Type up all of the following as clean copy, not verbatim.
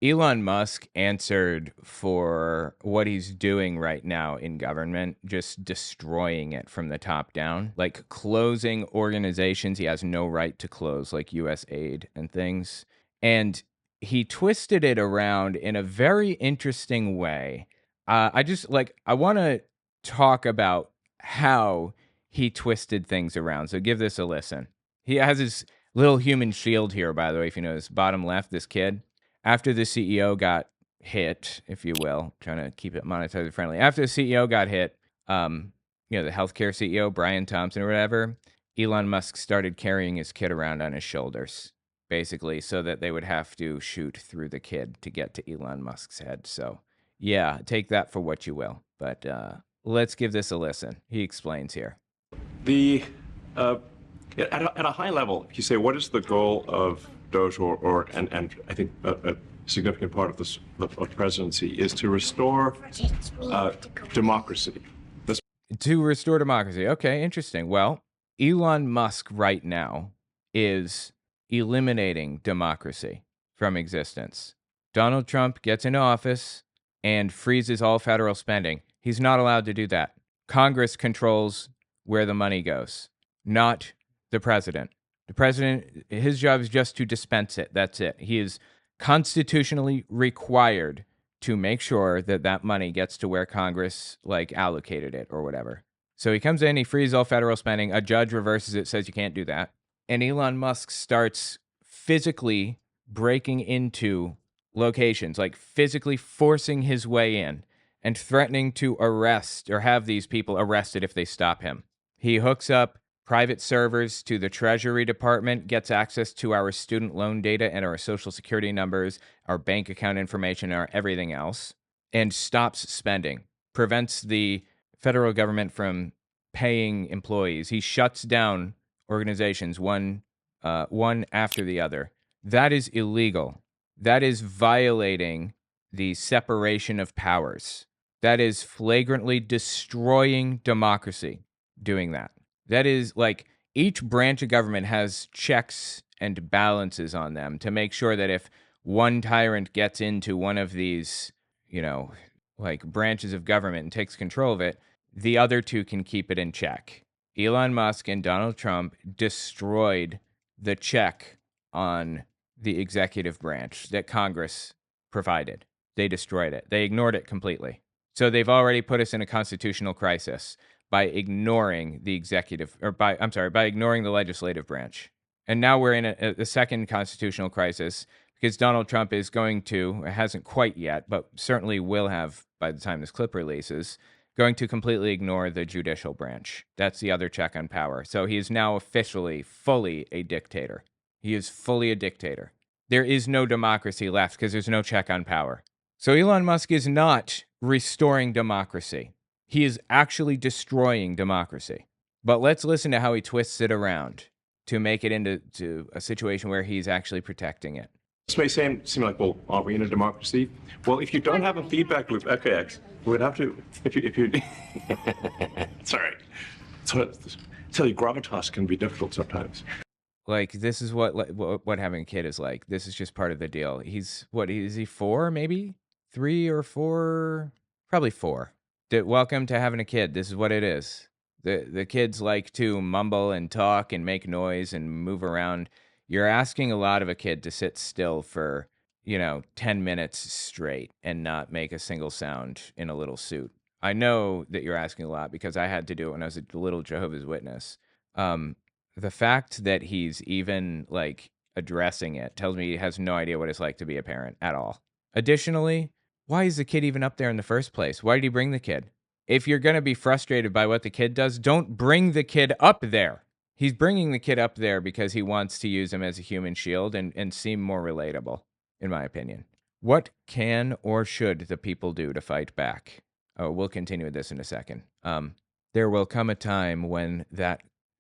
Elon Musk answered for what he's doing right now in government, just destroying it from the top down, like closing organizations he has no right to close, like US aid and things. And he twisted it around in a very interesting way. I want to talk about how he twisted things around. So give this a listen. He has his little human shield here, by the way, if you notice, bottom left, this kid. After the CEO got hit, if you will, trying to keep it monetizer friendly. After the CEO got hit, the healthcare CEO, Brian Thompson or whatever, Elon Musk started carrying his kid around on his shoulders, basically, so that they would have to shoot through the kid to get to Elon Musk's head. So, yeah, take that for what you will. But let's give this a listen. He explains here. The at a high level, if you say what is the goal of Doge and I think a significant part of this of the presidency is to restore democracy. To restore democracy. Okay, interesting. Well, Elon Musk right now is eliminating democracy from existence. Donald Trump gets into office and freezes all federal spending. He's not allowed to do that. Congress controls where the money goes, not the president. The president, his job is just to dispense it. That's it. He is constitutionally required to make sure that that money gets to where Congress allocated it or whatever. So he comes in, he frees all federal spending. A judge reverses it, says you can't do that. And Elon Musk starts physically breaking into locations, like physically forcing his way in and threatening to arrest or have these people arrested if they stop him. He hooks up private servers to the Treasury Department, gets access to our student loan data and our social security numbers, our bank account information, our everything else, and stops spending, prevents the federal government from paying employees. He shuts down organizations one after the other. That is illegal. That is violating the separation of powers. That is flagrantly destroying democracy, doing that. That is each branch of government has checks and balances on them to make sure that if one tyrant gets into one of these, branches of government and takes control of it, the other two can keep it in check. Elon Musk and Donald Trump destroyed the check on the executive branch that Congress provided. They destroyed it. They ignored it completely. So they've already put us in a constitutional crisis by ignoring the by ignoring the legislative branch. And now we're in a second constitutional crisis because Donald Trump is hasn't quite yet, but certainly will have by the time this clip releases, going to completely ignore the judicial branch. That's the other check on power. So he is now officially, fully a dictator. He is fully a dictator. There is no democracy left because there's no check on power. So Elon Musk is not restoring democracy. He is actually destroying democracy. But let's listen to how he twists it around to make it into a situation where he's actually protecting it. This may seem like, well, aren't we in a democracy? Well, if you don't have a feedback loop, okay, we would have to, if you it's all right. So, tell you, gravitas can be difficult sometimes. This is what having a kid is like. This is just part of the deal. Is he 4, maybe? 3 or 4? Probably 4. Welcome to having a kid. This is what it is. The kids like to mumble and talk and make noise and move around. You're asking a lot of a kid to sit still for, 10 minutes straight and not make a single sound in a little suit. I know that you're asking a lot because I had to do it when I was a little Jehovah's Witness. The fact that he's even addressing it tells me he has no idea what it's like to be a parent at all. Additionally, why is the kid even up there in the first place? Why did he bring the kid? If you're going to be frustrated by what the kid does, don't bring the kid up there. He's bringing the kid up there because he wants to use him as a human shield and seem more relatable, in my opinion. What can or should the people do to fight back? Oh, we'll continue with this in a second. There will come a time when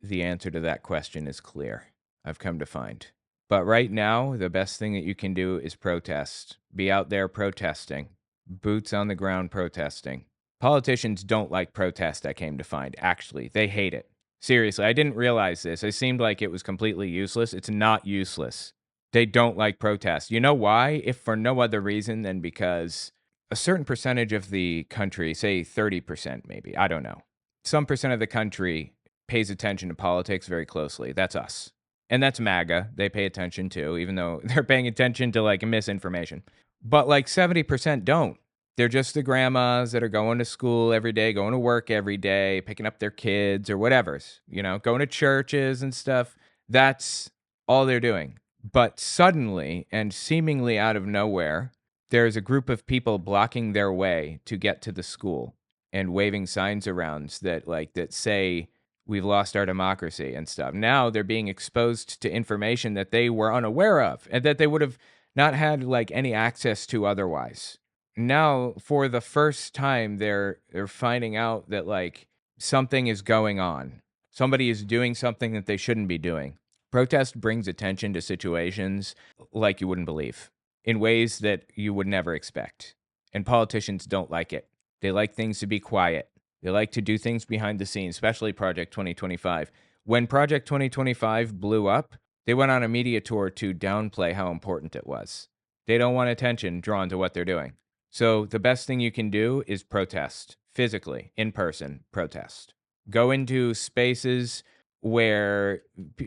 the answer to that question is clear, I've come to find. But right now, the best thing that you can do is protest. Be out there protesting. Boots on the ground protesting. Politicians don't like protest, I came to find. Actually, they hate it. Seriously, I didn't realize this. It seemed like it was completely useless. It's not useless. They don't like protests. You know why? If for no other reason than because a certain percentage of the country, say 30% maybe, I don't know, some percent of the country pays attention to politics very closely. That's us. And that's MAGA. They pay attention too, even though they're paying attention to like misinformation. But like 70% don't. They're just the grandmas that are going to school every day, going to work every day, picking up their kids or whatever's, going to churches and stuff. That's all they're doing. But suddenly and seemingly out of nowhere, there's a group of people blocking their way to get to the school and waving signs around that say we've lost our democracy and stuff. Now they're being exposed to information that they were unaware of and that they would have not had like any access to otherwise. Now, for the first time, they're finding out that like something is going on. Somebody is doing something that they shouldn't be doing. Protest brings attention to situations like you wouldn't believe in ways that you would never expect. And politicians don't like it. They like things to be quiet. They like to do things behind the scenes, especially Project 2025. When Project 2025 blew up, they went on a media tour to downplay how important it was. They don't want attention drawn to what they're doing. So the best thing you can do is protest, physically, in person, protest. Go into spaces where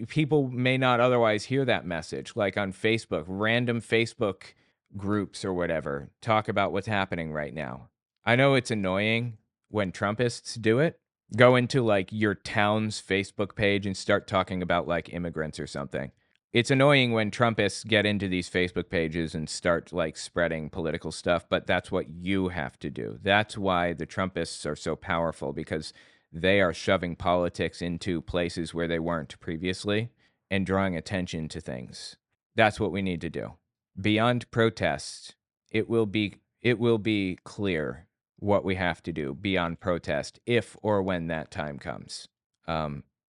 people may not otherwise hear that message, like on Facebook, random Facebook groups or whatever, talk about what's happening right now. I know it's annoying when Trumpists do it. Go into like your town's Facebook page and start talking about like immigrants or something. It's annoying when Trumpists get into these Facebook pages and start like spreading political stuff, but that's what you have to do. That's why the Trumpists are so powerful, because they are shoving politics into places where they weren't previously and drawing attention to things. That's what we need to do. Beyond protest, it will be clear what we have to do beyond protest if or when that time comes.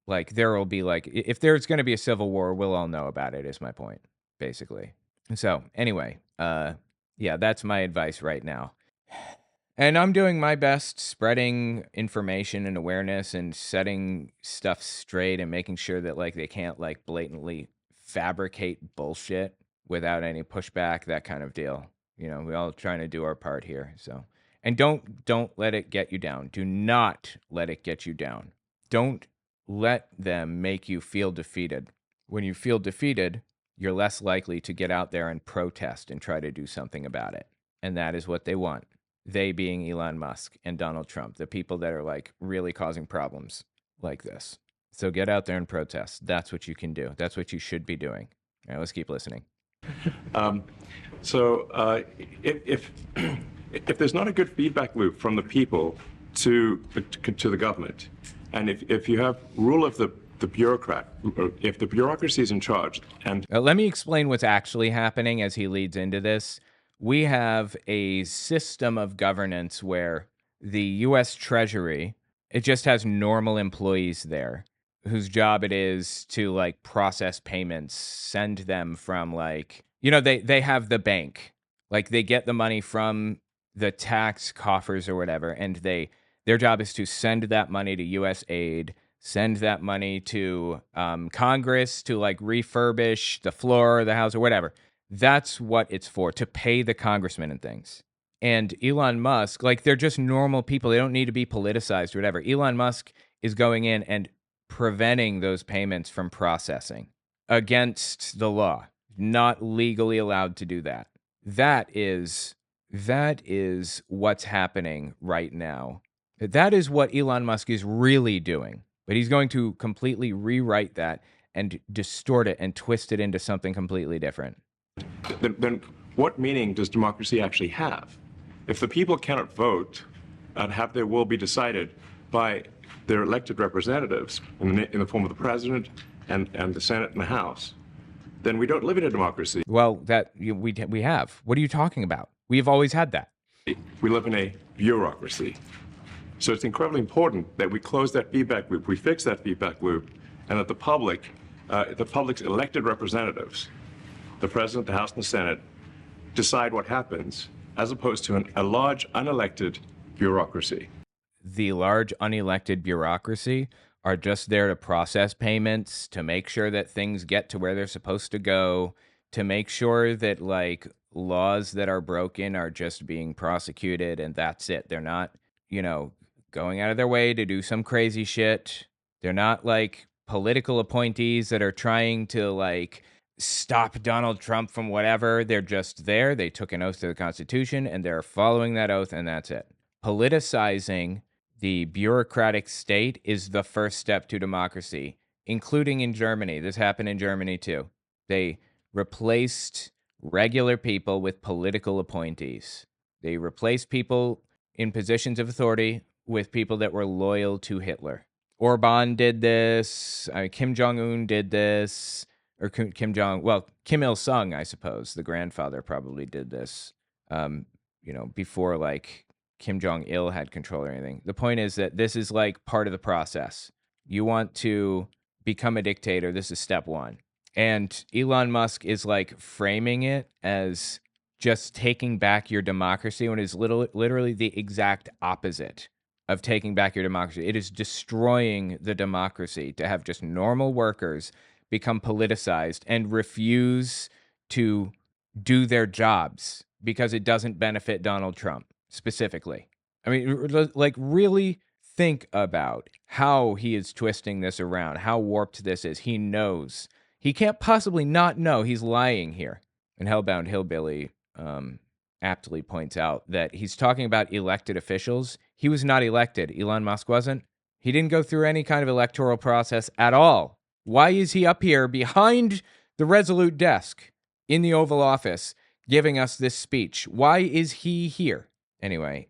Like there will be like, if there's going to be a civil war, we'll all know about it, is my point, basically. So anyway, yeah, that's my advice right now. And I'm doing my best spreading information and awareness and setting stuff straight and making sure that like they can't like blatantly fabricate bullshit without any pushback, that kind of deal. We all trying to do our part here. So, and don't let it get you down. Do not let it get you down. Don't let them make you feel defeated. When you feel defeated, you're less likely to get out there and protest and try to do something about it. And that is what they want. They being Elon Musk and Donald Trump, the people that are like really causing problems like this. So get out there and protest. That's what you can do. That's what you should be doing. All right, let's keep listening. If there's not a good feedback loop from the people to the government, and if you have rule of the bureaucrat, or if the bureaucracy is in charge, and let me explain what's actually happening as he leads into this. We have a system of governance where the U.S. Treasury, it just has normal employees there whose job it is to like process payments, send them from like, they have the bank, like they get the money from the tax coffers or whatever, and their job is to send that money to U.S. aid, send that money to Congress to like refurbish the floor of the house or whatever. That's what it's for, to pay the congressmen and things. And Elon Musk, like they're just normal people. They don't need to be politicized or whatever. Elon Musk is going in and preventing those payments from processing against the law, not legally allowed to do that. That is what's happening right now. That is what Elon Musk is really doing. But he's going to completely rewrite that and distort it and twist it into something completely different. Then what meaning does democracy actually have? If the people cannot vote and have their will be decided by their elected representatives in the form of the president and the Senate and the House, then we don't live in a democracy. Well, we have. What are you talking about? We've always had that. We live in a bureaucracy. So it's incredibly important that we close that feedback loop, we fix that feedback loop, and that the public's elected representatives, the president, the House, and the Senate, decide what happens, as opposed to a large unelected bureaucracy. The large unelected bureaucracy are just there to process payments, to make sure that things get to where they're supposed to go, to make sure that like laws that are broken are just being prosecuted and that's it. They're not, going out of their way to do some crazy shit. They're not like political appointees that are trying to like stop Donald Trump from whatever. They're just there. They took an oath to the Constitution and they're following that oath, and that's it. Politicizing the bureaucratic state is the first step to democracy, including in Germany. This happened in Germany too. They replaced regular people with political appointees. They replaced people in positions of authority with people that were loyal to Hitler. Orban did this. Kim Jong-un did this. Or Kim Il-sung, I suppose. The grandfather probably did this, before like Kim Jong-il had control or anything. The point is that this is like part of the process. You want to become a dictator, this is step one. And Elon Musk is like framing it as just taking back your democracy when it is literally the exact opposite of taking back your democracy. It is destroying the democracy to have just normal workers become politicized and refuse to do their jobs because it doesn't benefit Donald Trump specifically. I mean, like really think about how he is twisting this around, how warped this is. He knows. He can't possibly not know he's lying here. And Hellbound Hillbilly aptly points out that he's talking about elected officials. He was not elected. Elon Musk wasn't. He didn't go through any kind of electoral process at all. Why is he up here behind the Resolute desk in the Oval Office giving us this speech? Why is he here? Anyway,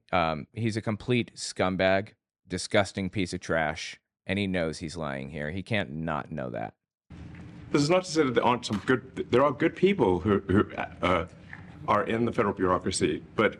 he's a complete scumbag, disgusting piece of trash, and he knows he's lying here. He can't not know that. This is not to say that there aren't some good. There are good people who are in the federal bureaucracy, but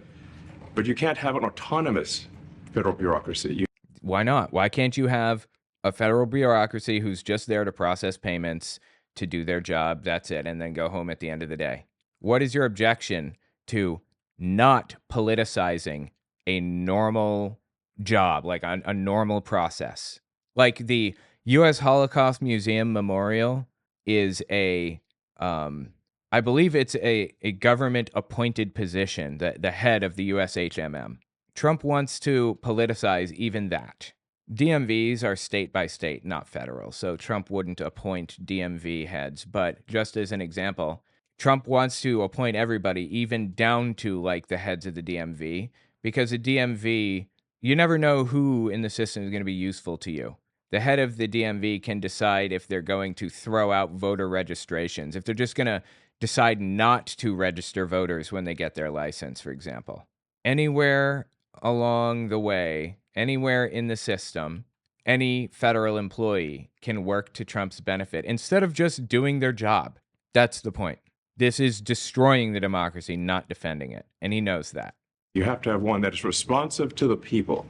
you can't have an autonomous federal bureaucracy. Why not? Why can't you have a federal bureaucracy who's just there to process payments, to do their job, that's it, and then go home at the end of the day? What is your objection to not politicizing a normal job, like a normal process? Like the U.S. Holocaust Museum Memorial is I believe it's a government-appointed position, the head of the USHMM. Trump wants to politicize even that. DMVs are state by state, not federal, so Trump wouldn't appoint DMV heads. But just as an example, Trump wants to appoint everybody, even down to like the heads of the DMV, because a DMV, you never know who in the system is going to be useful to you. The head of the DMV can decide if they're going to throw out voter registrations, if they're just going to decide not to register voters when they get their license, for example. Anywhere along the way, anywhere in the system, any federal employee can work to Trump's benefit instead of just doing their job. That's the point. This is destroying the democracy, not defending it. And he knows that. You have to have one that is responsive to the people.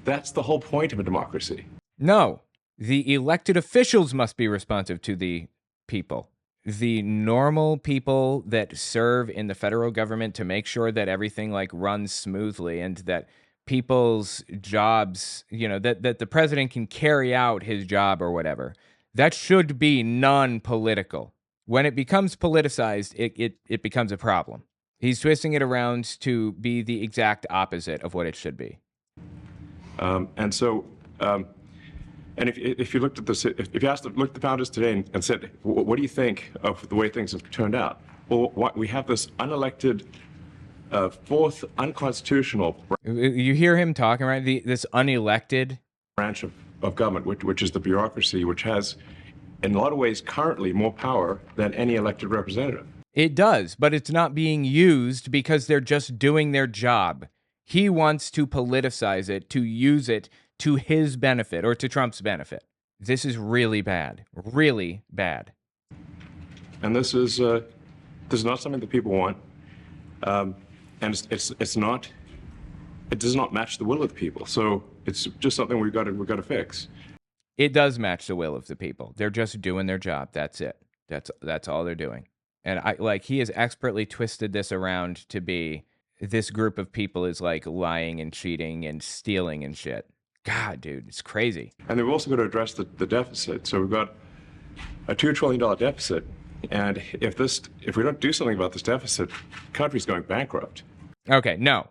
That's the whole point of a democracy. No, the elected officials must be responsive to the people. The normal people that serve in the federal government to make sure that everything like runs smoothly and that people's jobs, that the president can carry out his job or whatever, that should be non-political. When it becomes politicized, it becomes a problem. He's twisting it around to be the exact opposite of what it should be. And if you looked at this, if you asked the founders today and said, what do you think of the way things have turned out? Well, we have this unelected, fourth unconstitutional You hear him talking, right? This unelected branch of government, which is the bureaucracy, which has, in a lot of ways, currently more power than any elected representative. It does, but it's not being used because they're just doing their job. He wants to politicize it, to use it to his benefit or to Trump's benefit. This is really bad, really bad. And this is not something that people want, and it's not. It does not match the will of the people. So it's just something we've got to fix. It does match the will of the people. They're just doing their job. That's it. That's all they're doing. And he has expertly twisted this around to be this group of people is like lying and cheating and stealing and shit. God, dude, it's crazy. And they've also got to address the deficit. So we've got a $2 trillion deficit, And if we don't do something about this deficit, the country's going bankrupt. Okay, no,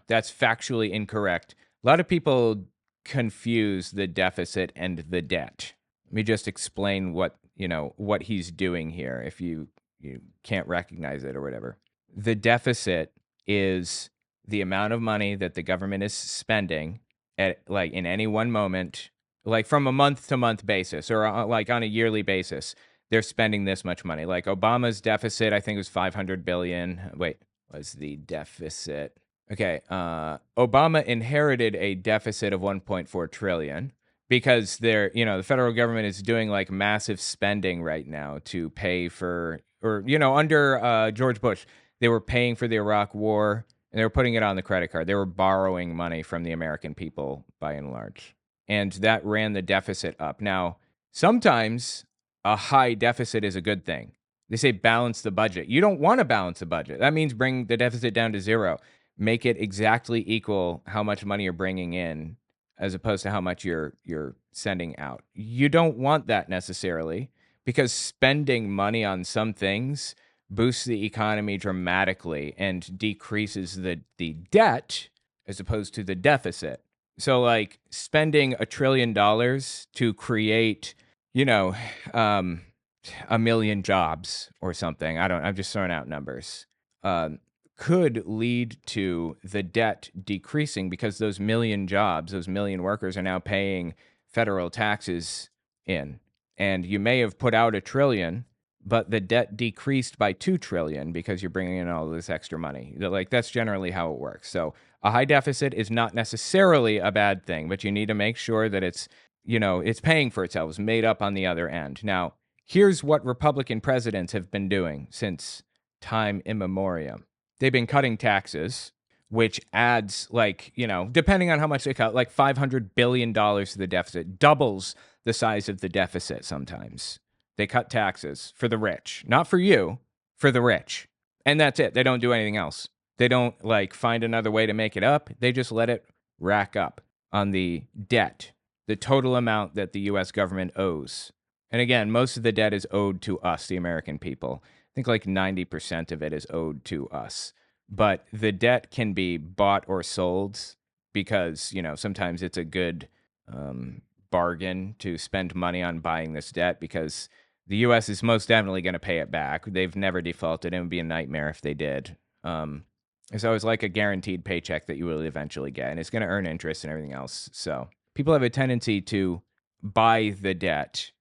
that's factually incorrect. A lot of people confuse the deficit and the debt. Let me just explain what he's doing here if you can't recognize it or whatever. The deficit is the amount of money that the government is spending at like in any one moment, like from a month to month basis or like on a yearly basis. They're spending this much money. Like Obama's deficit, I think it was 500 billion. Wait, was the deficit? Okay, Obama inherited a deficit of 1.4 trillion because the federal government is doing like massive spending right now to pay for, or under George Bush, they were paying for the Iraq War and they were putting it on the credit card. They were borrowing money from the American people by and large, and that ran the deficit up. Now, sometimes a high deficit is a good thing. They say balance the budget. You don't want to balance the budget. That means bring the deficit down to zero. Make it exactly equal how much money you're bringing in as opposed to how much you're sending out. You don't want that necessarily because spending money on some things boosts the economy dramatically and decreases the debt as opposed to the deficit. So like spending $1 trillion to create, a million jobs or something. I'm just throwing out numbers. Could lead to the debt decreasing because those million jobs, those million workers are now paying federal taxes in. And you may have put out $1 trillion, but the debt decreased by 2 trillion because you're bringing in all this extra money. Like that's generally how it works. So a high deficit is not necessarily a bad thing, but you need to make sure that it's paying for itself, it's made up on the other end. Now, here's what Republican presidents have been doing since time immemorial. They've been cutting taxes, which adds depending on how much they cut, like $500 billion to the deficit, doubles the size of the deficit sometimes. They cut taxes for the rich, not for you, for the rich. And that's it. They don't do anything else. They don't find another way to make it up. They just let it rack up on the debt, the total amount that the U.S. government owes. And again, most of the debt is owed to us, the American people. I think like 90% of it is owed to us. But the debt can be bought or sold because, sometimes it's a good bargain to spend money on buying this debt because the U.S. is most definitely going to pay it back. They've never defaulted. It would be a nightmare if they did. So it's like a guaranteed paycheck that you will eventually get, and it's going to earn interest and everything else. So people have a tendency to buy the debt.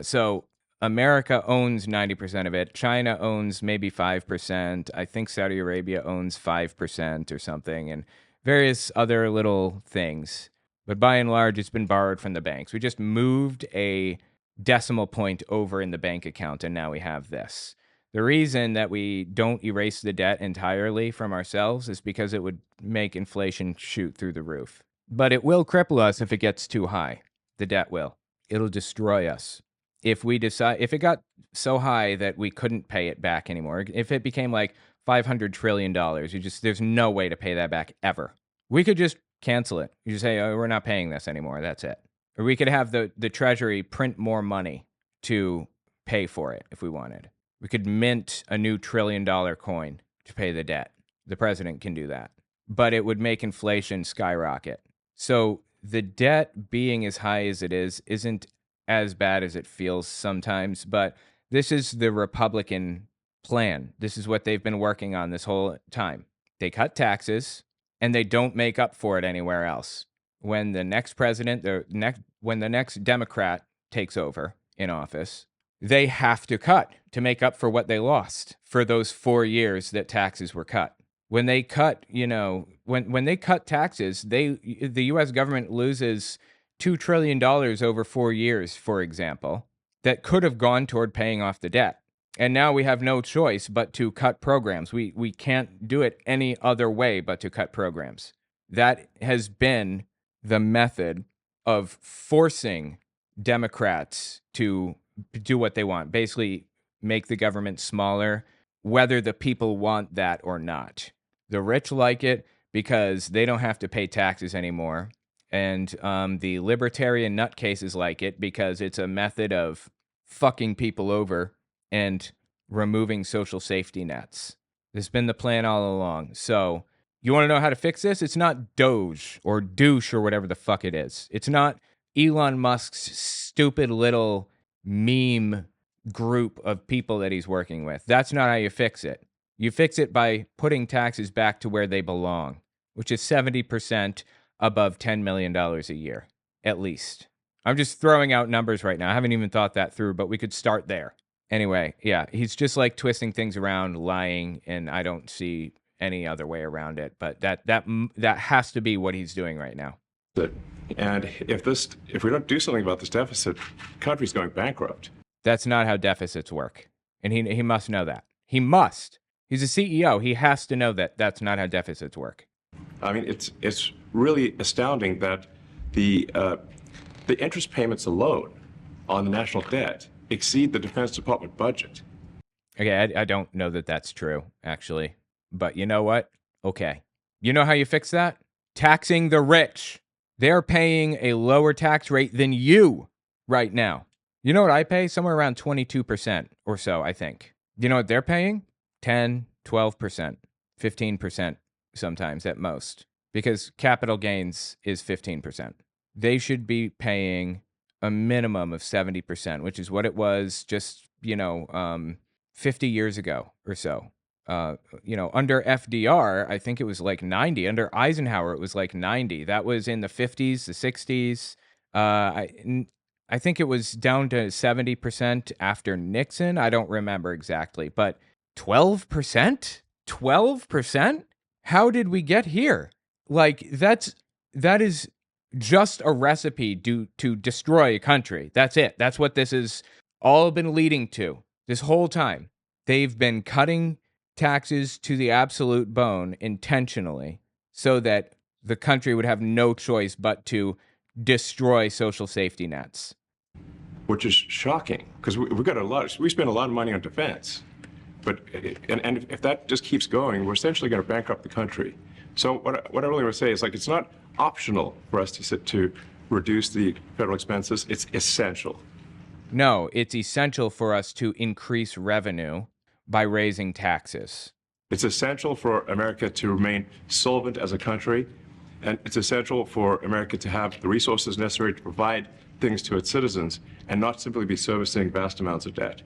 So America owns 90% of it. China owns maybe 5%. I think Saudi Arabia owns 5% or something, and various other little things. But by and large, it's been borrowed from the banks. We just moved a decimal point over in the bank account, and now we have this. The reason that we don't erase the debt entirely from ourselves is because it would make inflation shoot through the roof. But it will cripple us if it gets too high. The debt will. It'll destroy us. If it got so high that we couldn't pay it back anymore, if it became like $500 trillion, there's no way to pay that back ever. We could just cancel it. You just say, oh, we're not paying this anymore. That's it. Or we could have the Treasury print more money to pay for it if we wanted. We could mint a new $1 trillion coin to pay the debt. The president can do that. But it would make inflation skyrocket. So the debt being as high as it is isn't as bad as it feels sometimes, but this is the Republican plan. This is what they've been working on this whole time. They cut taxes and they don't make up for it anywhere else. When the next president, when the next Democrat takes over in office, they have to cut to make up for what they lost for those 4 years that taxes were cut. When they cut, when they cut taxes, the U.S. government loses $2 trillion over 4 years, for example, that could have gone toward paying off the debt. And now we have no choice but to cut programs. We can't do it any other way but to cut programs. That has been the method of forcing Democrats to do what they want, basically make the government smaller, whether the people want that or not. The rich like it because they don't have to pay taxes anymore. And the libertarian nutcases like it because it's a method of fucking people over and removing social safety nets. This has been the plan all along. So you want to know how to fix this? It's not Doge or douche or whatever the fuck it is. It's not Elon Musk's stupid little meme group of people that he's working with. That's not how you fix it. You fix it by putting taxes back to where they belong, which is 70% above $10 million a year, at least. I'm just throwing out numbers right now. I haven't even thought that through, but we could start there. Anyway, yeah, he's just like twisting things around, lying, and I don't see any other way around it. But that has to be what he's doing right now. And if we don't do something about this deficit, the country's going bankrupt. That's not how deficits work, and he must know that. He must. He's a CEO. He has to know that that's not how deficits work. I mean, it's really astounding that the interest payments alone on the national debt exceed the Defense Department budget. Okay, I don't know that that's true, actually. But you know what? Okay. You know how you fix that? Taxing the rich. They're paying a lower tax rate than you right now. You know what I pay? Somewhere around 22% or so, I think. You know what they're paying? 10, 12%, 15% sometimes at most. Because capital gains is 15%. They should be paying a minimum of 70%, which is what it was just, 50 years ago or so. Under FDR, I think it was like 90. Under Eisenhower, it was like 90. That was in the 50s, the 60s. I think it was down to 70% after Nixon. I don't remember exactly, but 12%? 12%? How did we get here? Like, that is just a recipe to destroy a country. That's it. That's what this has all been leading to this whole time. They've been cutting taxes to the absolute bone intentionally so that the country would have no choice but to destroy social safety nets. Which is shocking, because we spend a lot of money on defense. But and if that just keeps going, we're essentially going to bankrupt the country. So what I really want to say is, like, it's not optional for us to reduce the federal expenses. It's essential. No, it's essential for us to increase revenue by raising taxes. It's essential for America to remain solvent as a country, and it's essential for America to have the resources necessary to provide things to its citizens and not simply be servicing vast amounts of debt.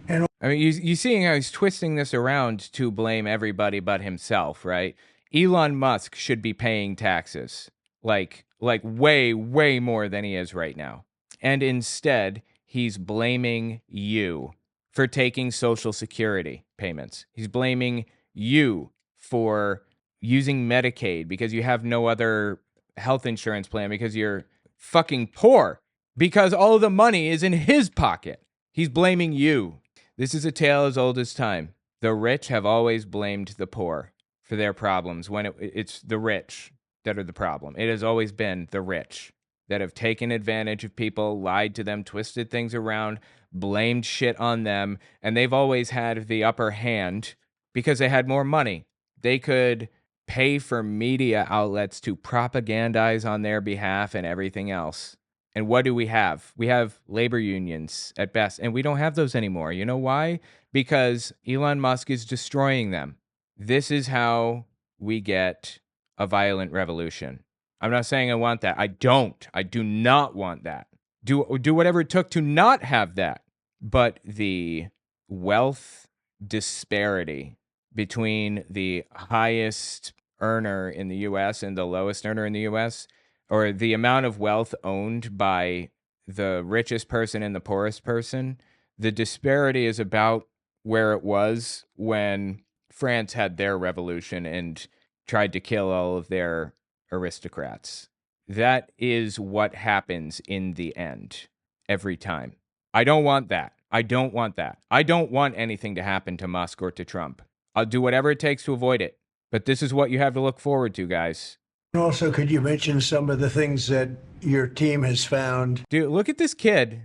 I mean, you seeing how he's twisting this around to blame everybody but himself, right? Elon Musk should be paying taxes, like way, way more than he is right now. And instead, he's blaming you for taking Social Security payments. He's blaming you for using Medicaid because you have no other health insurance plan because you're fucking poor, because all the money is in his pocket. He's blaming you. This is a tale as old as time. The rich have always blamed the poor for their problems when it's the rich that are the problem. It has always been the rich that have taken advantage of people, lied to them, twisted things around, blamed shit on them, and they've always had the upper hand because they had more money. They could pay for media outlets to propagandize on their behalf and everything else. And what do we have? We have labor unions at best, and we don't have those anymore. You know why? Because Elon Musk is destroying them. This is how we get a violent revolution. I'm not saying I want that. I don't. I do not want that. Do whatever it took to not have that. But the wealth disparity between the highest earner in the U.S. and the lowest earner in the U.S., or the amount of wealth owned by the richest person and the poorest person, the disparity is about where it was when France had their revolution and tried to kill all of their aristocrats. That is what happens in the end every time. I don't want that. I don't want that. I don't want anything to happen to Musk or to Trump. I'll do whatever it takes to avoid it. But this is what you have to look forward to, guys. Also, could you mention some of the things that your team has found? Dude, look at this kid.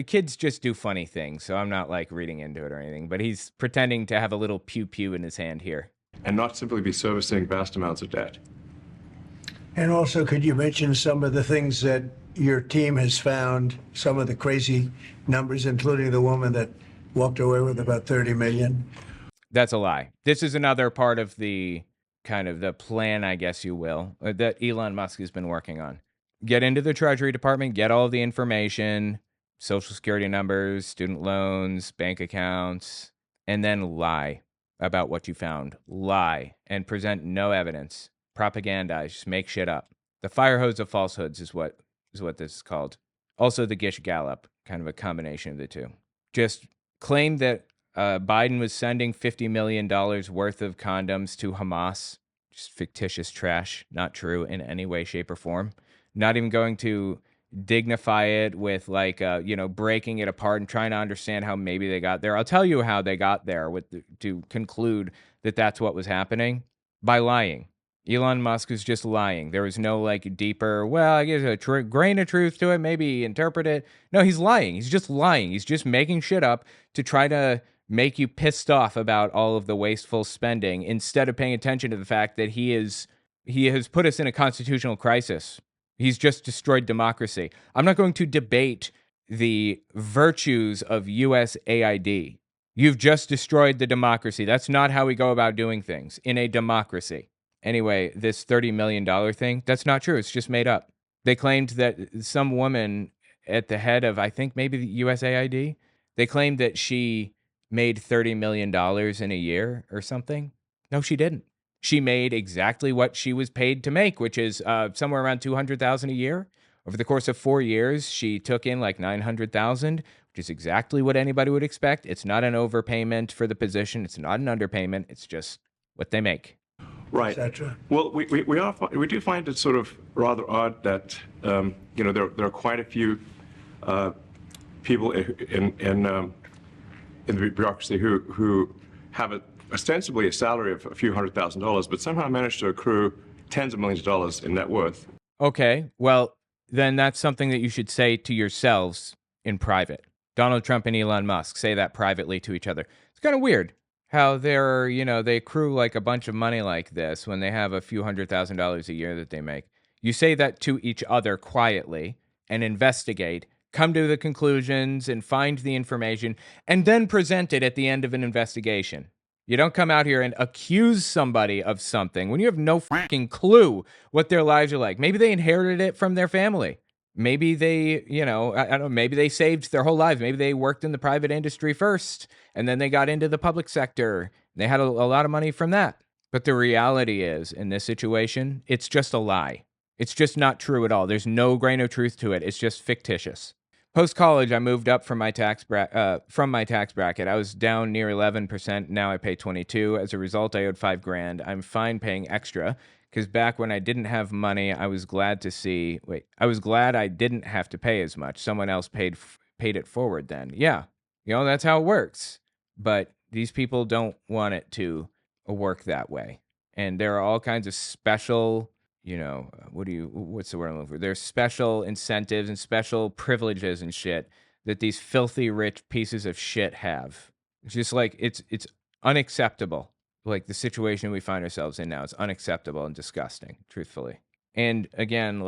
Kids just do funny things, so I'm not like reading into it or anything, but he's pretending to have a little pew-pew in his hand here. And not simply be servicing vast amounts of debt. And also, could you mention some of the things that your team has found, some of the crazy numbers, including the woman that walked away with about 30 million. That's a lie. This is another part of the kind of the plan, I guess you will, that Elon Musk has been working on. Get into the Treasury Department, get all the information, social security numbers, student loans, bank accounts, and then lie about what you found. Lie and present no evidence. Propagandize, just make shit up. The fire hose of falsehoods is what this is called. Also the Gish Gallop, kind of a combination of the two. Just claim that Biden was sending $50 million worth of condoms to Hamas. Just fictitious trash. Not true in any way, shape, or form. Not even going to dignify it with breaking it apart and trying to understand how maybe they got there. I'll tell you how they got there to conclude that that's what was happening by lying. Elon Musk is just lying. There was no deeper, well, I guess a grain of truth to it, maybe interpret it. No, he's lying. He's just lying. He's just making shit up to try to make you pissed off about all of the wasteful spending instead of paying attention to the fact that he has put us in a constitutional crisis. He's just destroyed democracy. I'm not going to debate the virtues of USAID. You've just destroyed the democracy. That's not how we go about doing things in a democracy. Anyway, this $30 million thing, that's not true. It's just made up. They claimed that some woman at the head of, I think maybe the USAID, they claimed that she made $30 million in a year or something. No, she didn't. She made exactly what she was paid to make, which is somewhere around $200,000 a year. Over the course of 4 years, she took in like $900,000, which is exactly what anybody would expect. It's not an overpayment for the position. It's not an underpayment. It's just what they make. Right. Well, we do find it sort of rather odd that there are quite a few people in the bureaucracy who have ostensibly a salary of a few $100,000, but somehow manage to accrue tens of millions of dollars in net worth. Okay, well, then that's something that you should say to yourselves in private. Donald Trump and Elon Musk say that privately to each other. It's kind of weird how they accrue like a bunch of money like this when they have a few $100,000 a year that they make. You say that to each other quietly and investigate, come to the conclusions and find the information, and then present it at the end of an investigation. You don't come out here and accuse somebody of something when you have no fucking clue what their lives are like. Maybe they inherited it from their family. Maybe they, I don't know, maybe they saved their whole lives. Maybe they worked in the private industry first, and then they got into the public sector. They had a lot of money from that. But the reality is, in this situation, it's just a lie. It's just not true at all. There's no grain of truth to it. It's just fictitious. Post-college, I moved up from my tax bracket. I was down near 11%. Now I pay 22%. As a result, I owed $5,000. I'm fine paying extra because back when I didn't have money, I was glad I didn't have to pay as much. Someone else paid it forward then. Yeah, that's how it works. But these people don't want it to work that way. And there are all kinds of special, what's the word I'm looking for? There's special incentives and special privileges and shit that these filthy rich pieces of shit have. It's just like, it's unacceptable. Like the situation we find ourselves in now is unacceptable and disgusting, truthfully. And again,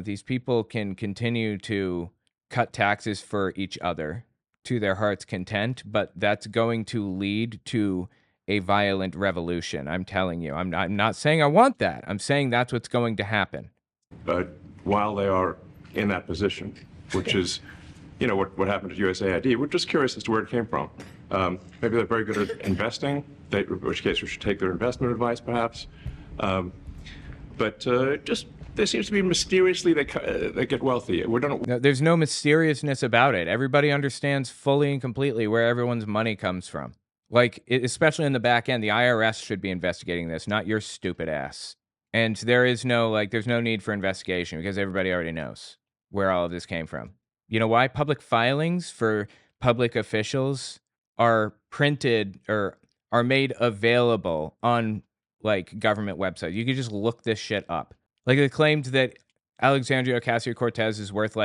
these people can continue to cut taxes for each other to their heart's content, but that's going to lead to a violent revolution. I'm telling you. I'm not saying I want that. I'm saying that's what's going to happen. But while they are in that position, which is, what happened to USAID, we're just curious as to where it came from. Maybe they're very good at investing, in which case we should take their investment advice, perhaps. But just there seems to be mysteriously they get wealthy. No, there's no mysteriousness about it. Everybody understands fully and completely where everyone's money comes from. Especially in the back end, the IRS should be investigating this, not your stupid ass. And there's no need for investigation because everybody already knows where all of this came from. You know why? Public filings for public officials are printed or are made available on government websites. You can just look this shit up. They claimed that Alexandria Ocasio-Cortez is worth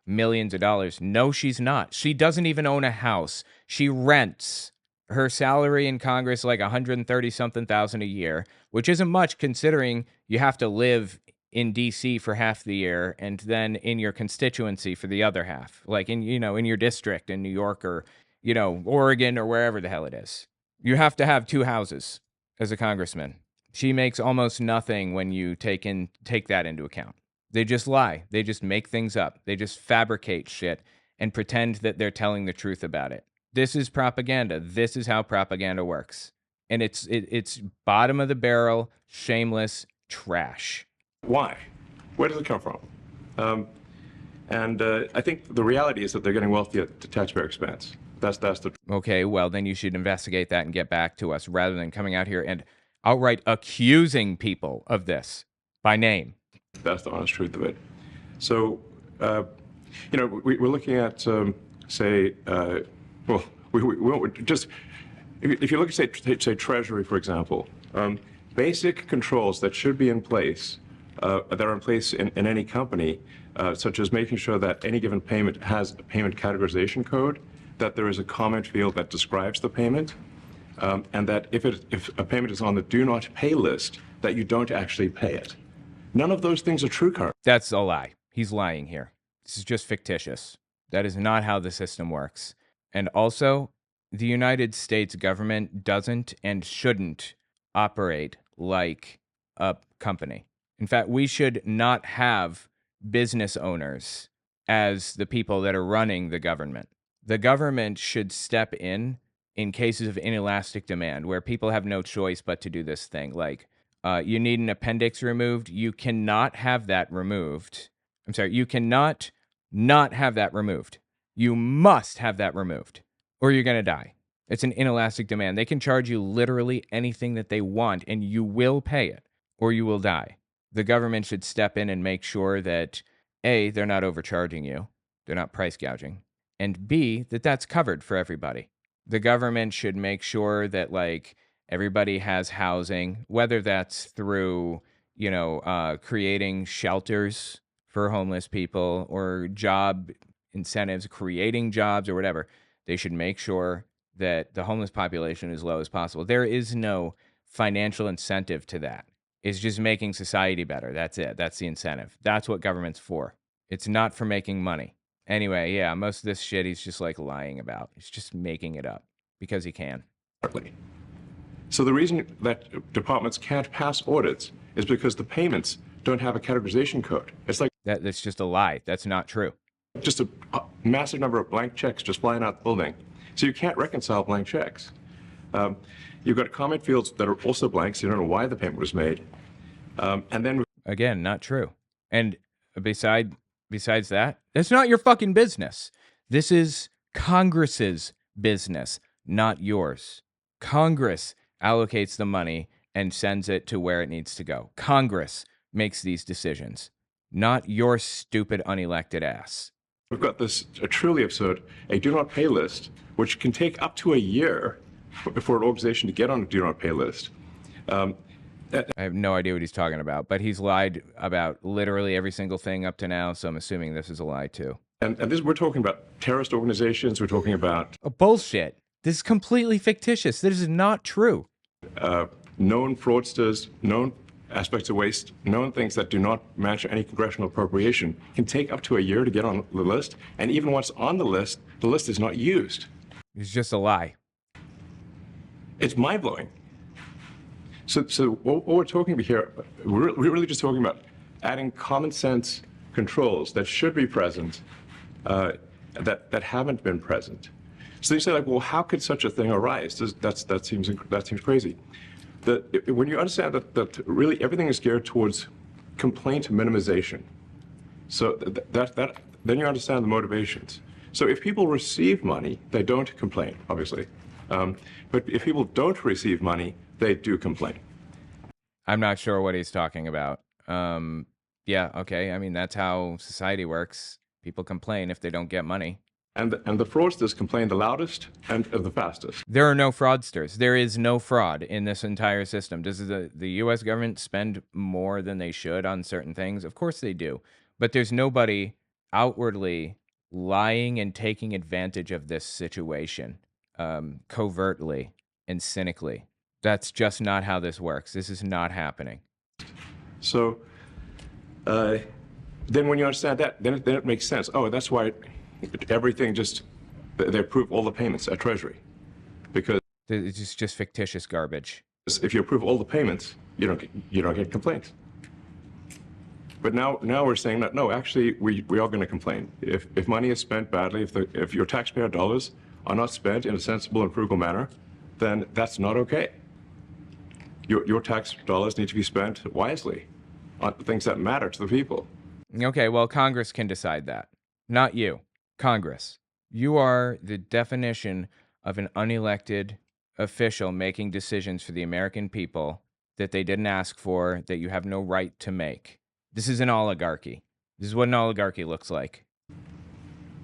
millions of dollars. No, she's not. She doesn't even own a house. She rents. Her salary in Congress, $130-something thousand a year, which isn't much considering you have to live in D.C. for half the year and then in your constituency for the other half, in your district in New York or, Oregon or wherever the hell it is. You have to have 2 houses as a congressman. She makes almost nothing when you take that into account. They just lie. They just make things up. They just fabricate shit and pretend that they're telling the truth about it. This is propaganda. This is how propaganda works. And it's bottom of the barrel, shameless trash. Why? Where does it come from? I think the reality is that they're getting wealthy at the taxpayer expense. That's the. Okay, well, then you should investigate that and get back to us rather than coming out here and outright accusing people of this by name. That's the honest truth of it. So, we're looking at, we just, if you look at, say, Treasury, for example, basic controls that should be in place, that are in place in any company, such as making sure that any given payment has a payment categorization code, that there is a comment field that describes the payment, and that if a payment is on the do not pay list, that you don't actually pay it. None of those things are true currently. That's a lie. He's lying here. This is just fictitious. That is not how the system works. And also, the United States government doesn't and shouldn't operate like a company. In fact, we should not have business owners as the people that are running the government. The government should step in cases of inelastic demand where people have no choice but to do this thing. Like, you need an appendix removed. You cannot have that removed. I'm sorry, you cannot not have that removed. You must have that removed, or you're going to die. It's an inelastic demand. They can charge you literally anything that they want, and you will pay it, or you will die. The government should step in and make sure that, A, they're not overcharging you, they're not price gouging, and B, that that's covered for everybody. The government should make sure that, like, everybody has housing, whether that's through, creating shelters for homeless people or job incentives, creating jobs or whatever. They should make sure that the homeless population is as low as possible. There is no financial incentive to that. It's just making society better. That's it. That's the incentive. That's what government's for. It's not for making money. Anyway, yeah, most of this shit he's just like lying about. He's just making it up because he can. So the reason that departments can't pass audits is because the payments don't have a categorization code. It's like that's just a lie. That's not true. Just a massive number of blank checks just flying out the building. So you can't reconcile blank checks. You've got comment fields that are also blank, so you don't know why the payment was made. And then again, not true. And besides that, that's not your fucking business. This is Congress's business, not yours. Congress allocates the money and sends it to where it needs to go. Congress makes these decisions, not your stupid unelected ass. We've got this truly absurd, a do not pay list, which can take up to a year for an organization to get on a do not pay list. I have no idea what he's talking about, but he's lied about literally every single thing up to now, so I'm assuming this is a lie too. And this, we're talking about terrorist organizations, we're talking about... Bullshit. This is completely fictitious. This is not true. Known fraudsters, known aspects of waste, known things that do not match any congressional appropriation can take up to a year to get on the list. And even once on the list is not used. It's just a lie. It's mind-blowing. So what we're talking about here, we're really just talking about adding common sense controls that should be present, that haven't been present. So you say, like, well, how could such a thing arise? That seems crazy. When you understand that really everything is geared towards complaint minimization, so then you understand the motivations. So if people receive money, they don't complain, obviously. But if people don't receive money, they do complain. I'm not sure what he's talking about. Yeah, okay. I mean, that's how society works. People complain if they don't get money. And the fraudsters complain the loudest and the fastest. There are no fraudsters. There is no fraud in this entire system. Does the U.S. government spend more than they should on certain things? Of course they do. But there's nobody outwardly lying and taking advantage of this situation covertly and cynically. That's just not how this works. This is not happening. So then when you understand that, then it makes sense. Oh, that's why everything just They approve all the payments at Treasury, because It's just fictitious garbage. if you approve all the payments, you don't get complaints. But now we're saying that no, actually we are going to complain if money is spent badly, if your taxpayer dollars are not spent in a sensible and frugal manner, then that's not okay. Your tax dollars need to be spent wisely on things that matter to the people. Okay, well, Congress can decide that. Not you. Congress. You are the definition of an unelected official making decisions for the American people that they didn't ask for, that you have no right to make. This is an oligarchy. This is what an oligarchy looks like.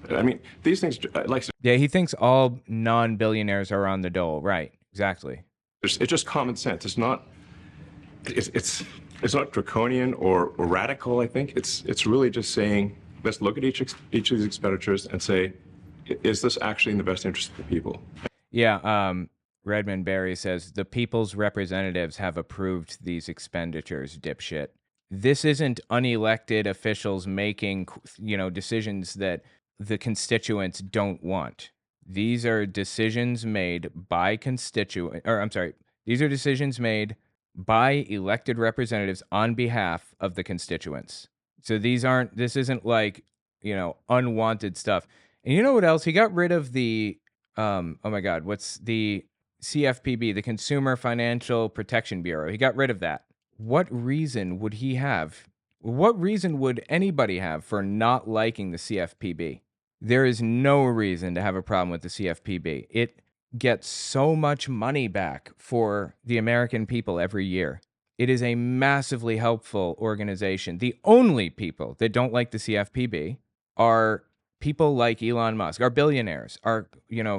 I mean, these things, like, Yeah, he thinks all non-billionaires are on the dole. Right, exactly. it's just common sense. It's not draconian or radical. I think it's really just saying, let's look at each of these expenditures and say, is this actually in the best interest of the people? Yeah, Redmond Barry says, the people's representatives have approved these expenditures, dipshit. This isn't unelected officials making, decisions that the constituents don't want. These are decisions made by these are decisions made by elected representatives on behalf of the constituents. So this isn't like, unwanted stuff. And you know what else? He got rid of the, oh my God, what's the CFPB, the Consumer Financial Protection Bureau. He got rid of that. What reason would he have? What reason would anybody have for not liking the CFPB? There is no reason to have a problem with the CFPB. It gets so much money back for the American people every year. It is a massively helpful organization. The only people that don't like the CFPB are people like Elon Musk, are billionaires, are,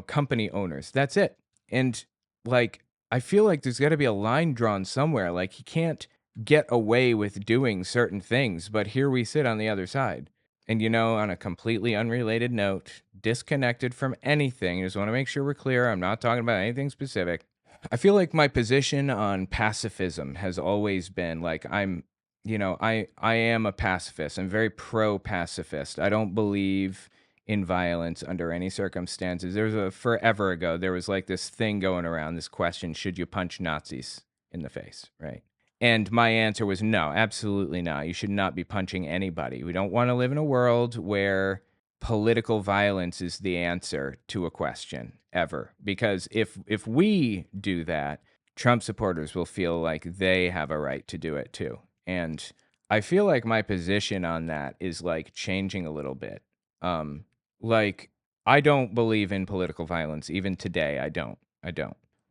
company owners. That's it. And I feel like there's got to be a line drawn somewhere. Like, he can't get away with doing certain things, but here we sit on the other side. And, on a completely unrelated note, disconnected from anything, I just want to make sure we're clear. I'm not talking about anything specific. I feel like my position on pacifism has always been like, I am a pacifist. I'm very pro-pacifist. I don't believe in violence under any circumstances. Forever ago, there was like this thing going around, this question, should you punch Nazis in the face, right? And my answer was no, absolutely not. You should not be punching anybody. We don't want to live in a world where political violence is the answer to a question, ever. Because if we do that, Trump supporters will feel like they have a right to do it too. And I feel like my position on that is like changing a little bit. I don't believe in political violence. Even today, I don't.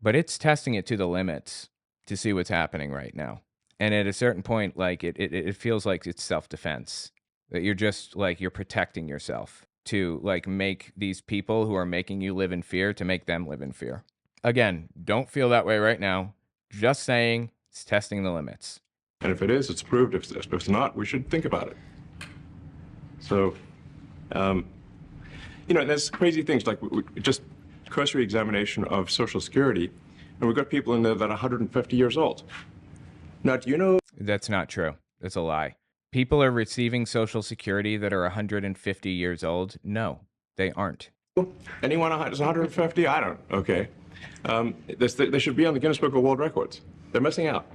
But it's testing it to the limits to see what's happening right now. And at a certain point, like it feels like it's self-defense. That you're just like, you're protecting yourself to like make these people who are making you live in fear, to make them live in fear. Again, don't feel that way right now. Just saying, it's testing the limits. And if it is, it's approved. If it's not, we should think about it. So, there's crazy things like just cursory examination of Social Security, and we've got people in there that are 150 years old. Now, do you know? That's not true. That's a lie. People are receiving Social Security that are 150 years old. No, they aren't. Anyone is 150? I don't. Okay. They should be on the Guinness Book of World Records. They're missing out.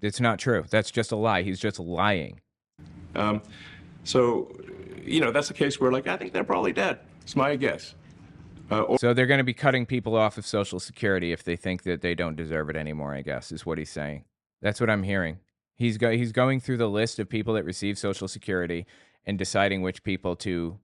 It's not true. That's just a lie. He's just lying. So, that's a case where, like, I think they're probably dead. It's my guess. So they're going to be cutting people off of Social Security if they think that they don't deserve it anymore, I guess, is what he's saying. That's what I'm hearing. He's going through the list of people that receive Social Security and deciding which people to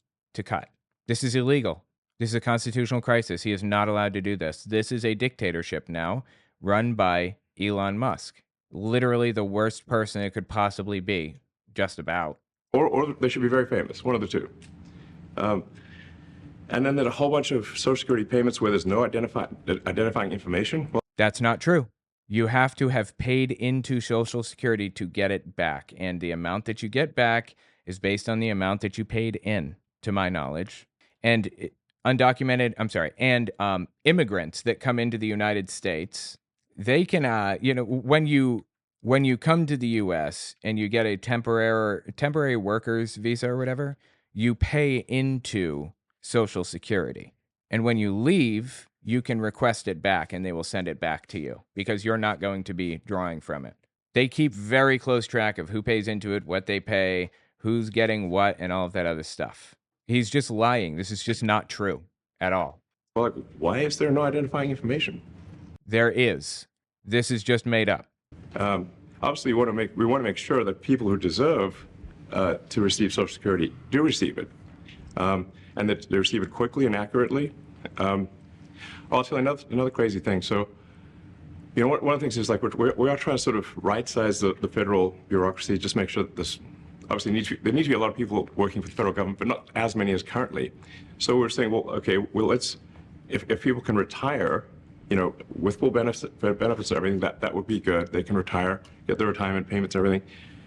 cut. This is illegal. This is a constitutional crisis. He is not allowed to do this. This is a dictatorship now run by Elon Musk. Literally the worst person it could possibly be, just about. Or they should be very famous, one of the two. And then there's a whole bunch of Social Security payments where there's no identifying information. Well, that's not true. You have to have paid into Social Security to get it back. And the amount that you get back is based on the amount that you paid in, to my knowledge. And immigrants that come into the United States, they can, when you come to the U.S. and you get a temporary workers visa or whatever, you pay into Social Security. And when you leave, you can request it back and they will send it back to you because you're not going to be drawing from it. They keep very close track of who pays into it, what they pay, who's getting what, and all of that other stuff. He's just lying. This is just not true at all. Well, like, why is there no identifying information? There is. This is just made up. Obviously, we want to make sure that people who deserve to receive Social Security do receive it, and that they receive it quickly and accurately. I'll tell you another crazy thing. So, one of the things is like we are trying to sort of right-size the federal bureaucracy, just make sure that this obviously there need to be a lot of people working for the federal government, but not as many as currently. So we're saying, well, okay, well, if people can retire, with full benefits and everything, that would be good. They can retire, get their retirement payments, everything.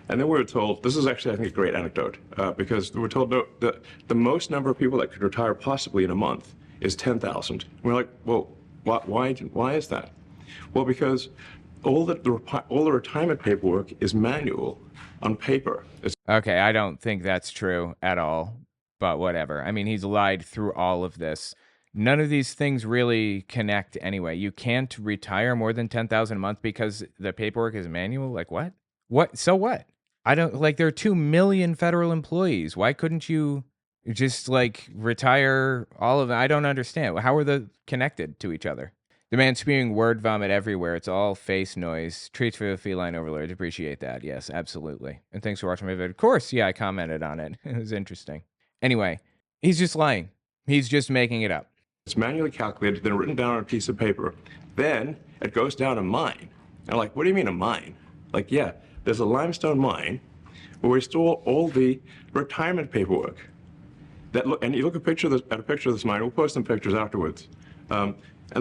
And then we were told, this is actually, I think, a great anecdote, because we were told the most number of people that could retire possibly in a month is 10,000. We're like, well, why is that? Well, because all the retirement paperwork is manual on paper. Okay, I don't think that's true at all, but whatever. I mean, he's lied through all of this. None of these things really connect anyway. You can't retire more than 10,000 a month because the paperwork is manual? Like what? What? So what? I don't there are 2 million federal employees. Why couldn't you just retire all of them? I don't understand. How are they connected to each other? The man spewing word vomit everywhere. It's all face noise. Treats for the feline overlords. Appreciate that. Yes, absolutely. And thanks for watching my video. Of course, yeah, I commented on it. It was interesting. Anyway, he's just lying. He's just making it up. It's manually calculated, then written down on a piece of paper. Then it goes down a mine. And I'm like, what do you mean a mine? Like, yeah, there's a limestone mine where we store all the retirement paperwork. And you look at a picture of this mine. We'll post some pictures afterwards. And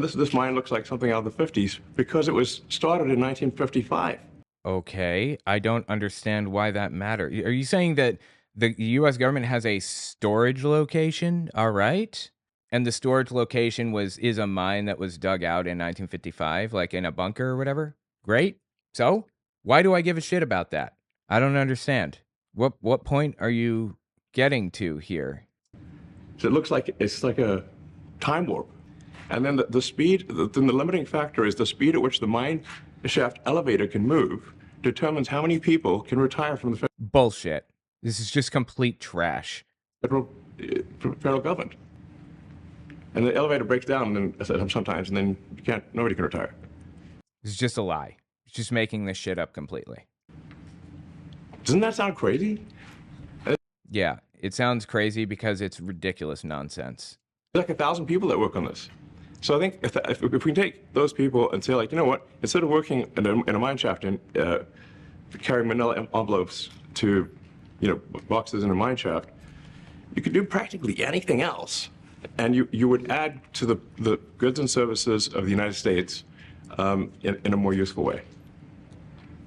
this mine looks like something out of the 50s because it was started in 1955. Okay, I don't understand why that matters. Are you saying that the U.S. government has a storage location? All right. And the storage location is a mine that was dug out in 1955, like in a bunker or whatever? Great. So why do I give a shit about that? I don't understand. What point are you getting to here? So it looks like it's like a time warp. And then the speed, the limiting factor is the speed at which the mine shaft elevator can move determines how many people can retire from the bullshit. This is just complete trash. Federal government. And the elevator breaks down sometimes, and then nobody can retire. It's just a lie. It's just making this shit up completely. Doesn't that sound crazy? Yeah, it sounds crazy because it's ridiculous nonsense. There's like 1,000 people that work on this. So I think if we can take those people and say, like, you know what, instead of working in a mine shaft and carrying manila envelopes to, boxes in a mine shaft, you could do practically anything else. And you would add to the goods and services of the United States in a more useful way.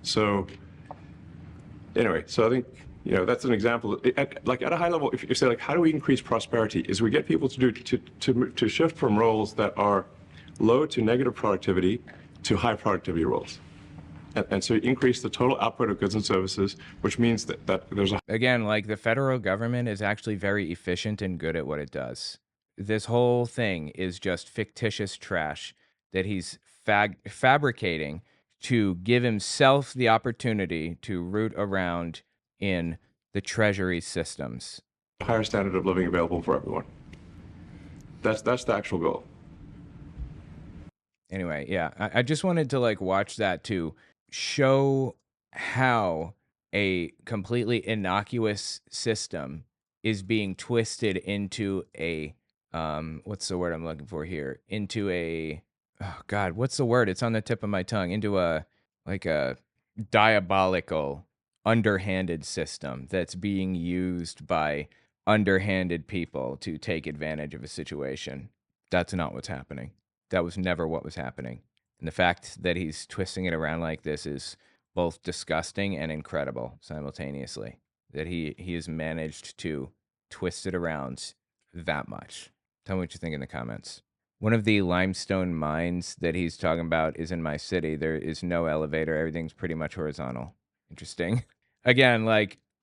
So anyway, so I think, that's an example. At a high level, if you say, how do we increase prosperity, is we get people to shift from roles that are low to negative productivity to high productivity roles. And so you increase the total output of goods and services, which means that there's Again, the federal government is actually very efficient and good at what it does. This whole thing is just fictitious trash that he's fabricating to give himself the opportunity to root around in the treasury systems. a higher standard of living available for everyone. That's the actual goal. Anyway, yeah, I just wanted to watch that to show how a completely innocuous system is being twisted into a what's the word I'm looking for here? Into a oh God, what's the word? It's on the tip of my tongue. Into a diabolical, underhanded system that's being used by underhanded people to take advantage of a situation. That's not what's happening. That was never what was happening. And the fact that he's twisting it around like this is both disgusting and incredible simultaneously. That he has managed to twist it around that much. Tell me what you think in the comments. One of the limestone mines that he's talking about is in my city. There is no elevator. Everything's pretty much horizontal. Interesting. Again,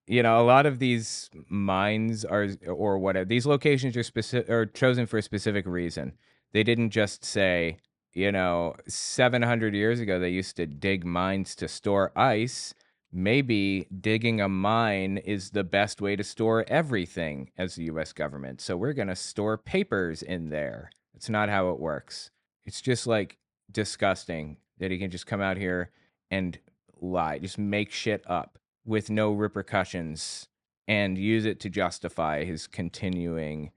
You know, a lot of these mines are, or whatever, these locations are specific, are chosen for a specific reason. They didn't just say, 700 years ago they used to dig mines to store ice. Maybe digging a mine is the best way to store everything as the US government. So we're going to store papers in there. It's not how it works. It's just like disgusting that he can just come out here and lie, just make shit up with no repercussions and use it to justify his continuing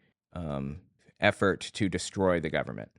effort to destroy the government.